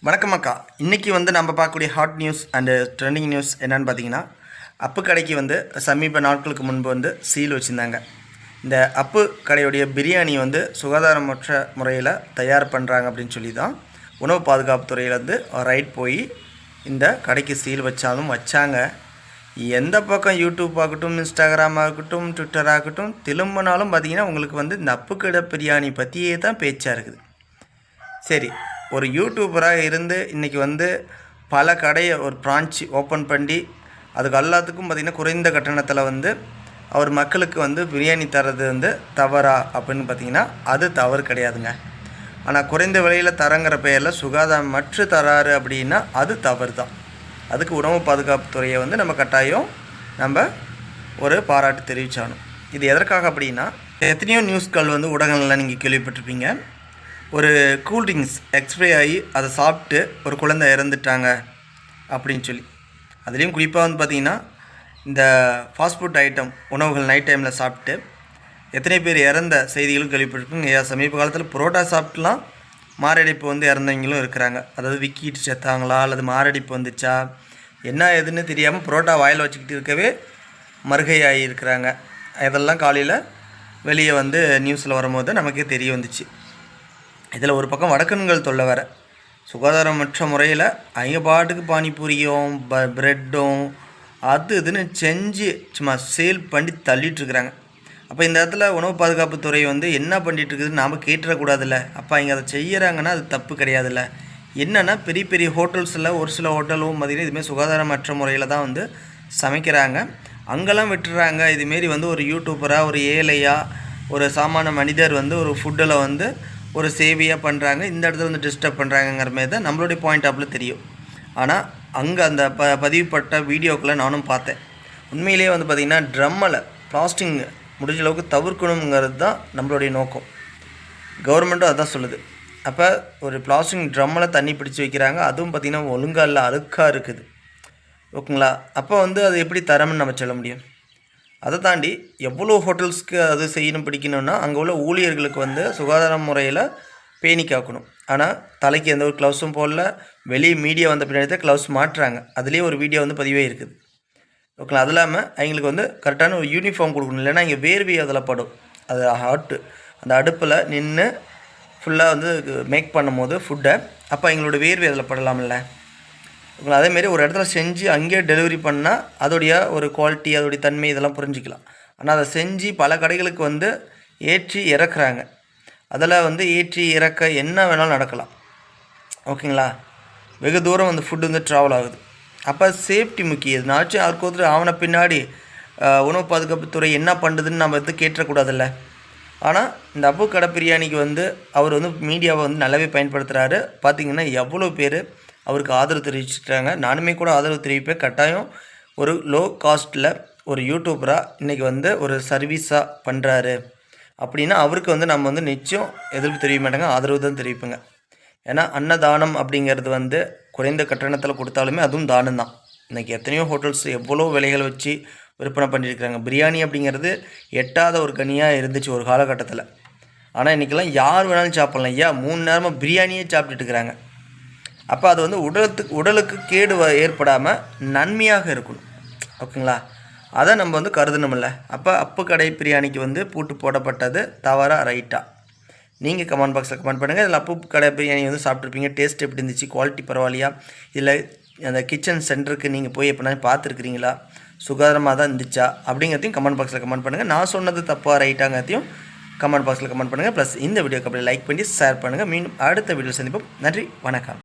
வணக்கம் அக்கா. இன்றைக்கி நம்ம பார்க்கக்கூடிய hot news and trending news என்னென்னு பார்த்தீங்கன்னா, அப்பு கடைக்கு சமீப நாட்களுக்கு முன்பு சீல் வச்சுருந்தாங்க. இந்த அப்பு கடையுடைய பிரியாணி சுகாதாரமற்ற முறையில் தயார் பண்ணுறாங்க அப்படின்னு சொல்லி தான் உணவு பாதுகாப்புத்துறையில் ரைட் போய் இந்த கடைக்கு சீல் வச்சாங்க. எந்த பக்கம் யூடியூப் ஆகட்டும், இன்ஸ்டாகிராம் ஆகட்டும், ட்விட்டர் ஆகட்டும் திரும்பினாலும் பார்த்திங்கன்னா உங்களுக்கு இந்த அப்பு கடை பிரியாணி பற்றியே தான் பேச்சாக இருக்குது. சரி, ஒரு யூடியூபராக இருந்து இன்றைக்கி பல கடையை ஒரு பிரான்ச் ஓப்பன் பண்ணி அதுக்கு எல்லாத்துக்கும் பார்த்திங்கன்னா குறைந்த கட்டணத்தில் அவர் மக்களுக்கு பிரியாணி தர்றது தவறா அப்படின்னு பார்த்திங்கன்னா அது தவறு கிடையாதுங்க. ஆனால் குறைந்த விலையில் தரங்கிற பெயரில் சுகாதாரமற்று தராரு அப்படின்னா அது தவறு தான். அதுக்கு உணவு பாதுகாப்புத்துறையை நம்ம கட்டாயம் ஒரு பாராட்டு தெரிவித்தாலும். இது எதற்காக அப்படின்னா, எத்தனையோ நியூஸ்கள் ஊடகங்களில் நீங்கள் கேள்விப்பட்டிருப்பீங்க. ஒரு கூல்ட்ரிங்க்ஸ் எக்ஸ்ப்ரே ஆகி அதை சாப்பிட்டு ஒரு குழந்தை இறந்துட்டாங்க அப்படின்னு சொல்லி. அதுலேயும் குறிப்பாக பார்த்திங்கன்னா இந்த ஃபாஸ்ட் ஃபுட் ஐட்டம் உணவுகள் நைட் டைமில் சாப்பிட்டு எத்தனை பேர் இறந்த செய்திகளும் கேள்விப்பட்டிருக்குங்க. சமீப காலத்தில் புரோட்டா சாப்பிட்டுலாம் மாரடைப்பு இறந்தவங்களும் இருக்கிறாங்க. அதாவது விக்கிட்டு செத்தாங்களா அல்லது மாரடைப்பு வந்துச்சா என்ன ஏதுன்னு தெரியாமல் புரோட்டா வாயில் வச்சுக்கிட்டு இருக்கவே மறுகையாகி இருக்கிறாங்க. இதெல்லாம் காலையில் வெளியே நியூஸில் வரும்போது நமக்கே தெரிய வந்துச்சு. இதில் ஒரு பக்கம் வடக்கன்கள் தொல்லை வேறு. சுகாதாரமற்ற முறையில் அவங்க பாட்டுக்கு பானிபூரியும் ப்ரெட்டும் அது இதுன்னு செஞ்சு சும்மா சேல் பண்ணி தள்ளிட்டுருக்குறாங்க. அப்போ இந்த இடத்துல உணவு பாதுகாப்புத்துறை என்ன பண்ணிகிட்ருக்குதுன்னு நாம் கேட்டுறக்கூடாதுல்ல. அப்போ அவங்க அதை செய்கிறாங்கன்னா அது தப்பு கிடையாதுல்ல. என்னென்னா பெரிய பெரிய ஹோட்டல்ஸில் ஒரு சில ஹோட்டலும் பார்த்திங்கன்னா இதுமாரி சுகாதாரமற்ற முறையில் தான் சமைக்கிறாங்க. அங்கெல்லாம் விட்டுறாங்க. இதுமாரி ஒரு யூடியூபராக ஒரு ஏழையாக ஒரு சாமானிய மனிதர் ஒரு ஃபுட்டில் ஒரு சேவையாக பண்ணுறாங்க, இந்த இடத்துல டிஸ்டர்ப் பண்ணுறாங்கங்கிற மாதிரி தான் நம்மளுடைய பாயிண்ட் ஆஃபில் தெரியும். ஆனால் அங்கே அந்த பதிவுப்பட்ட வீடியோக்களை நானும் பார்த்தேன். உண்மையிலேயே பார்த்திங்கன்னா ட்ரம்மில் பிளாஸ்டிக் முடிஞ்ச அளவுக்கு தவிர்க்கணுங்கிறது தான் நம்மளுடைய நோக்கம். கவர்மெண்ட்டும் அதுதான் சொல்லுது. அப்போ ஒரு பிளாஸ்டிக் ட்ரம்மில் தண்ணி பிடிச்சி வைக்கிறாங்க, அதுவும் பார்த்திங்கன்னா ஒழுங்காக இல்லை, அழுக்காக இருக்குது. ஓகேங்களா? அப்போ அது எப்படி தரம்னு நம்ம சொல்ல முடியும்? அதை தாண்டி எவ்வளோ ஹோட்டல்ஸ்க்கு அது செய்யணும் பிடிக்கணும்னா அங்கே உள்ள ஊழியர்களுக்கு சுகாதார முறையில் பேணி காக்கணும். ஆனால் தலைக்கு எந்த ஒரு க்ளவுஸும் போடல. வெளியே மீடியா வந்த பின்னாடி தான் க்ளவுஸ் மாட்டுறாங்க. அதுலேயே ஒரு வீடியோ பதிவே இருக்குது. ஓகேங்களா? அது இல்லாமல் அவங்களுக்கு கரெக்டான ஒரு யூனிஃபார்ம் கொடுக்கணும். இல்லைன்னா இங்கே வேர்வை அதில் படும். அது ஹாட்டு அந்த அடுப்பில் நின்று ஃபுல்லாக மேக் பண்ணும் போது ஃபுட்டை அப்போ எங்களோட வேர்வை அதில் படலாம்ல. அதேமாரி ஒரு இடத்துல செஞ்சு அங்கேயே டெலிவரி பண்ணால் அதோடைய ஒரு குவாலிட்டி அதோடைய தன்மை இதெல்லாம் புரிஞ்சிக்கலாம். ஆனால் அதை செஞ்சு பல கடைகளுக்கு ஏற்றி இறக்குறாங்க. அதில் ஏற்றி இறக்க என்ன வேணாலும் நடக்கலாம். ஓகேங்களா? வெகு தூரம் ஃபுட்டு ட்ராவல் ஆகுது. அப்போ சேஃப்டி முக்கியம். எதுனாச்சும் யாருக்கு ஒருத்தர் ஆவண பின்னாடி உணவு பாதுகாப்புத்துறை என்ன பண்ணுறதுன்னு நம்ம கேட்டுறக்கூடாதுல்ல. ஆனால் இந்த அப்பு கடை பிரியாணிக்கு அவர் மீடியாவை நல்லாவே பயன்படுத்துகிறாரு. பார்த்திங்கன்னா எவ்வளோ பேர் அவருக்கு ஆதரவு தெரிவிச்சிட்டாங்க. நானுமே கூட ஆதரவு தெரிவிப்பேன். கட்டாயம் ஒரு லோ காஸ்ட்டில் ஒரு யூடியூபராக இன்றைக்கி ஒரு சர்வீஸாக பண்ணுறாரு அப்படின்னா அவருக்கு நம்ம நிச்சயம் எதிர்ப்பு தெரிவிக்க மாட்டாங்க, ஆதரவு தான் தெரிவிப்பேங்க. ஏன்னா அன்னதானம் அப்படிங்கிறது குறைந்த கட்டணத்தில் கொடுத்தாலுமே அதுவும் தானம் தான். இன்றைக்கி எத்தனையோ ஹோட்டல்ஸ் எவ்வளோ விலைகள் வச்சு விற்பனை பண்ணியிருக்கிறாங்க. பிரியாணி அப்படிங்கிறது எட்டாத ஒரு கனியாக இருந்துச்சு ஒரு காலகட்டத்தில். ஆனால் இன்றைக்கெல்லாம் யார் வேணாலும் சாப்பிட்லாம். ஐயா 3 நேரமாக பிரியாணியே சாப்பிட்டுட்டு இருக்கிறாங்க. அப்போ அது உடலுக்கு கேடு ஏற்படாமல் நன்மையாக இருக்கணும். ஓகேங்களா? அதை நம்ம கருதணுமில்ல. அப்போ அப்பு கடை பிரியாணிக்கு பூட்டு போடப்பட்டது தவறா ரைட்டா? நீங்கள் கமெண்ட் பாக்ஸில் கமெண்ட் பண்ணுங்கள். இதில் அப்பு கடை பிரியாணி சாப்பிட்ருப்பீங்க. டேஸ்ட் எப்படி இருந்துச்சு, குவாலிட்டி பரவாயில்லையா, இல்லை அந்த கிச்சன் சென்டருக்கு நீங்கள் போய் எப்படின்னா பார்த்துருக்குறீங்களா, சுகாதாரமாக தான் இருந்துச்சா அப்படிங்கிறதையும் கமெண்ட் பாக்ஸில் கமெண்ட் பண்ணுங்கள். நான் சொன்னது தப்பாக ரைட்டாங்கிறதையும் கமெண்ட் பாக்ஸில் கமெண்ட் பண்ணுங்கள். ப்ளஸ் இந்த வீடியோக்கு அப்படியே லைக் பண்ணி ஷேர் பண்ணுங்கள். மீண்டும் அடுத்த வீடியோ சந்திப்போம். நன்றி, வணக்கம்.